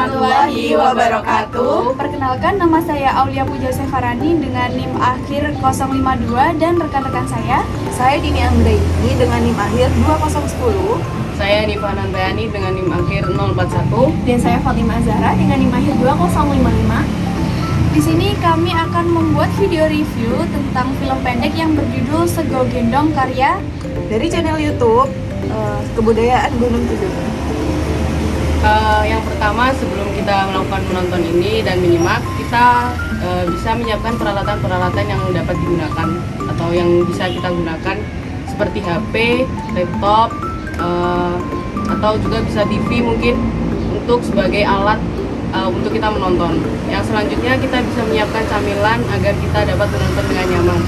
warahmatullahi wabarakatuh. Perkenalkan, nama saya Aulia Puja Sefarani dengan NIM akhir 052 dan rekan-rekan Saya Dini Anggraini dengan NIM akhir 2010. Saya Nifa Nantayani dengan NIM akhir 041. Dan saya Fatimah Zahra dengan NIM akhir 2055. Di sini kami akan membuat video review tentang film pendek yang berjudul Sego Gendong karya Dari channel YouTube Kebudayaan Gunung Kidul. Yang pertama, sebelum kita melakukan menonton ini dan menyimak, kita bisa menyiapkan peralatan-peralatan yang dapat digunakan atau yang bisa kita gunakan seperti HP, laptop, atau juga bisa TV mungkin untuk sebagai alat untuk kita menonton. Yang selanjutnya kita bisa menyiapkan camilan agar kita dapat menonton dengan nyaman.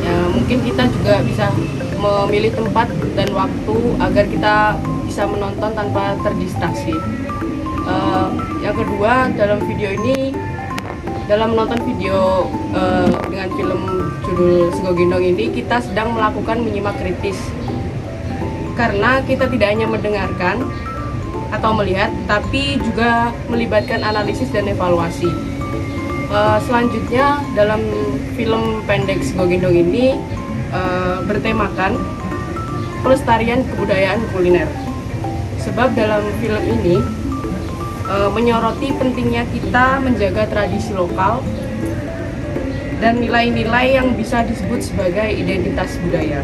Ya, mungkin kita juga bisa memilih tempat dan waktu agar kita bisa menonton tanpa terdistraksi. Yang kedua, dalam menonton video dengan film judul Sego Gendong ini, kita sedang melakukan menyimak kritis, karena kita tidak hanya mendengarkan atau melihat, tapi juga melibatkan analisis dan evaluasi. Selanjutnya, dalam film pendek Sego Gendong ini bertemakan pelestarian kebudayaan kuliner. Sebab dalam film ini menyoroti pentingnya kita menjaga tradisi lokal dan nilai-nilai yang bisa disebut sebagai identitas budaya.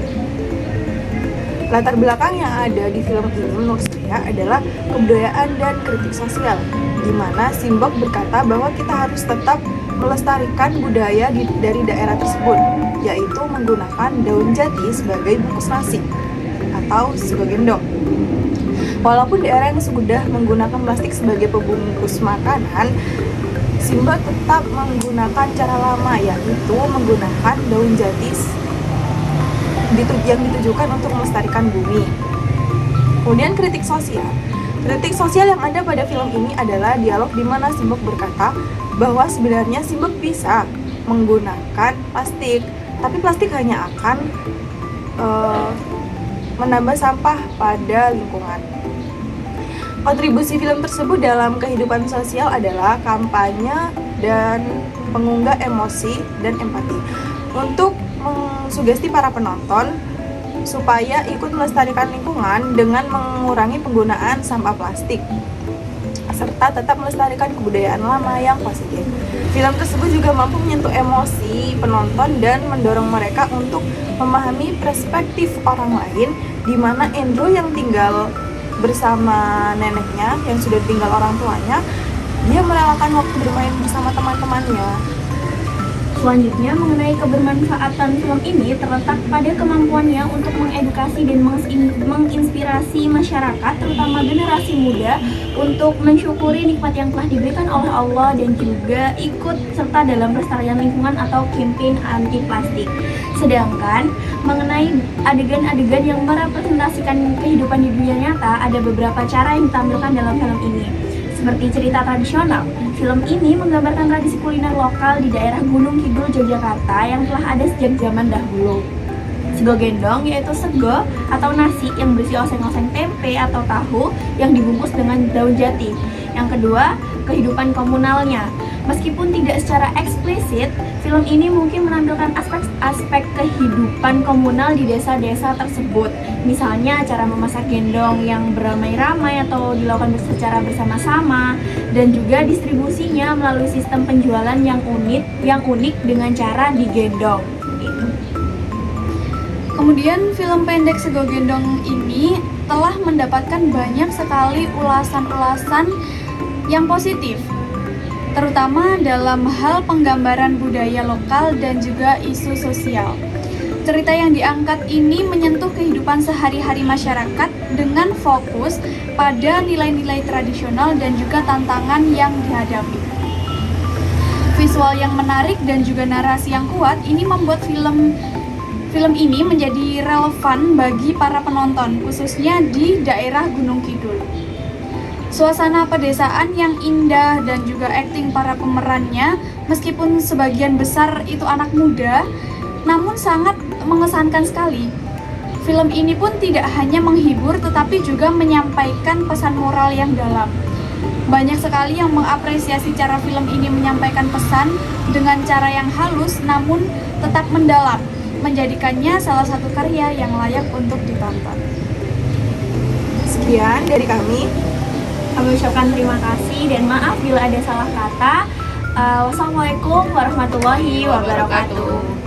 Latar belakang yang ada di film ini menurut saya adalah kebudayaan dan kritik sosial, di mana Simbok berkata bahwa kita harus tetap melestarikan budaya dari daerah tersebut, yaitu menggunakan daun jati sebagai bungkus nasi atau sego gendong. Walaupun daerah yang sudah menggunakan plastik sebagai pembungkus makanan, Simbok tetap menggunakan cara lama, yaitu menggunakan daun jati yang ditujukan untuk melestarikan bumi. Kemudian kritik sosial yang ada pada film ini adalah dialog di mana Simbok berkata bahwa sebenarnya Simbok bisa menggunakan plastik, tapi plastik hanya akan menambah sampah pada lingkungan. Kontribusi film tersebut dalam kehidupan sosial adalah kampanye dan pengunggah emosi dan empati untuk mengsugesti para penonton supaya ikut melestarikan lingkungan dengan mengurangi penggunaan sampah plastik serta tetap melestarikan kebudayaan lama yang positif. Film tersebut juga mampu menyentuh emosi penonton dan mendorong mereka untuk memahami perspektif orang lain, di mana Andrew yang tinggal bersama neneknya yang sudah tinggal orang tuanya, dia merelakan waktu bermain bersama teman-temannya. Selanjutnya, mengenai kebermanfaatan film ini terletak pada kemampuannya untuk mengedukasi dan menginspirasi masyarakat, terutama generasi muda, untuk mensyukuri nikmat yang telah diberikan oleh Allah dan juga ikut serta dalam pelestarian lingkungan atau campaign anti plastik. Sedangkan mengenai adegan-adegan yang merepresentasikan kehidupan di dunia nyata, ada beberapa cara yang ditampilkan dalam film ini. Seperti cerita tradisional, film ini menggambarkan tradisi kuliner lokal di daerah Gunung Kidul, Yogyakarta yang telah ada sejak zaman dahulu. Sego gendong yaitu sego atau nasi yang berisi oseng-oseng tempe atau tahu yang dibungkus dengan daun jati. Yang kedua, kehidupan komunalnya. Meskipun tidak secara eksplisit, film ini mungkin menampilkan aspek-aspek kehidupan komunal di desa-desa tersebut. Misalnya cara memasak gendong yang beramai-ramai atau dilakukan secara bersama-sama, dan juga distribusinya melalui sistem penjualan yang unik dengan cara digendong. Kemudian film pendek Sego Gendong ini telah mendapatkan banyak sekali ulasan-ulasan yang positif, terutama dalam hal penggambaran budaya lokal dan juga isu sosial. Cerita yang diangkat ini menyentuh kehidupan sehari-hari masyarakat dengan fokus pada nilai-nilai tradisional dan juga tantangan yang dihadapi. Visual yang menarik dan juga narasi yang kuat ini membuat film ini menjadi relevan bagi para penonton, khususnya di daerah Gunung Kidul. Suasana pedesaan yang indah dan juga akting para pemerannya, meskipun sebagian besar itu anak muda, namun sangat mengesankan sekali. Film ini pun tidak hanya menghibur tetapi juga menyampaikan pesan moral yang dalam. Banyak sekali yang mengapresiasi cara film ini menyampaikan pesan dengan cara yang halus namun tetap mendalam, menjadikannya salah satu karya yang layak untuk ditonton. Sekian dari kami. Kami ucapkan terima kasih dan maaf bila ada salah kata. Wassalamualaikum warahmatullahi wabarakatuh.